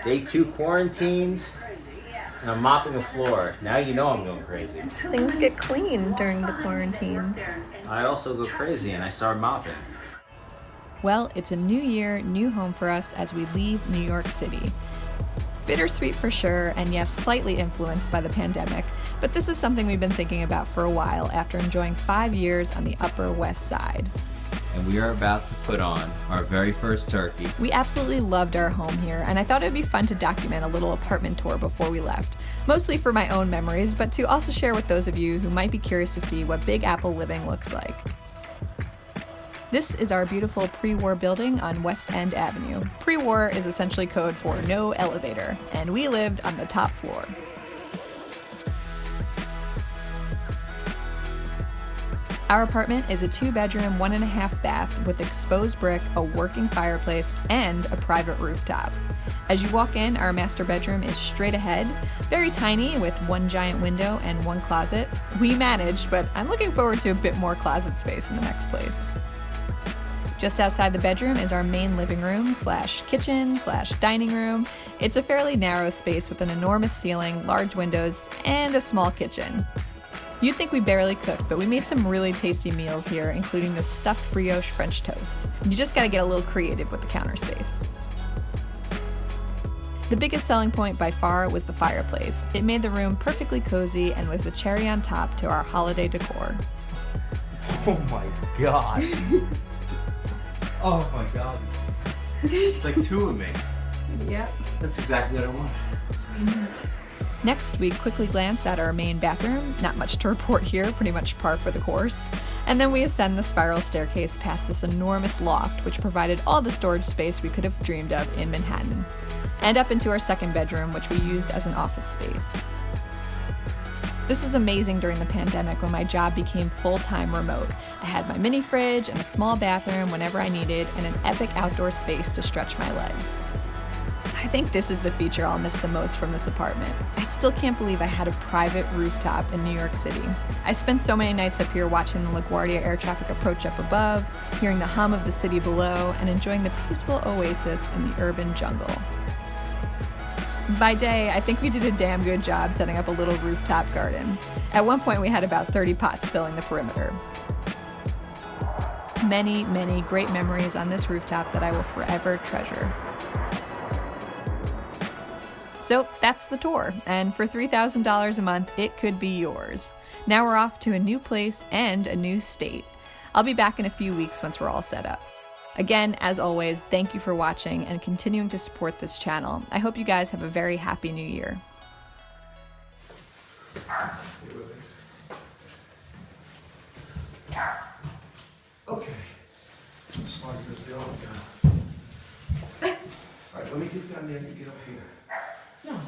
Day 2 quarantined, and I'm mopping the floor. Now you know I'm going crazy. Things get clean during the quarantine. I also go crazy and I start mopping. Well, it's a new year, new home for us as we leave New York City. Bittersweet for sure, and yes, slightly influenced by the pandemic, but this is something we've been thinking about for a while after enjoying 5 years on the Upper West Side. And we are about to put on our very first turkey. We absolutely loved our home here, and I thought it would be fun to document a little apartment tour before we left, mostly for my own memories, but to also share with those of you who might be curious to see what Big Apple living looks like. This is our beautiful pre-war building on West End Avenue. Pre-war is essentially code for no elevator, and we lived on the top floor. Our apartment is a 2-bedroom, 1.5 bath with exposed brick, a working fireplace, and a private rooftop. As you walk in, our master bedroom is straight ahead, very tiny with one giant window and one closet. We managed, but I'm looking forward to a bit more closet space in the next place. Just outside the bedroom is our main living room / kitchen / dining room. It's a fairly narrow space with an enormous ceiling, large windows, and a small kitchen. You'd think we barely cooked, but we made some really tasty meals here, including the stuffed brioche French toast. You just gotta get a little creative with the counter space. The biggest selling point by far was the fireplace. It made the room perfectly cozy and was the cherry on top to our holiday decor. Oh my god. Oh my god. It's like 2 of me. Yep. That's exactly what I want. Next, we quickly glance at our main bathroom. Not much to report here, pretty much par for the course. And then we ascend the spiral staircase past this enormous loft, which provided all the storage space we could have dreamed of in Manhattan. And up into our second bedroom, which we used as an office space. This was amazing during the pandemic when my job became full-time remote. I had my mini fridge and a small bathroom whenever I needed, and an epic outdoor space to stretch my legs. I think this is the feature I'll miss the most from this apartment. I still can't believe I had a private rooftop in New York City. I spent so many nights up here watching the LaGuardia air traffic approach up above, hearing the hum of the city below, and enjoying the peaceful oasis in the urban jungle. By day, I think we did a damn good job setting up a little rooftop garden. At one point, we had about 30 pots filling the perimeter. Many, many great memories on this rooftop that I will forever treasure. So that's the tour, and for $3,000 a month, it could be yours. Now we're off to a new place and a new state. I'll be back in a few weeks once we're all set up. Again, as always, thank you for watching and continuing to support this channel. I hope you guys have a very happy new year. Okay. Slide this down. All right, let me get down there and you get up here. No.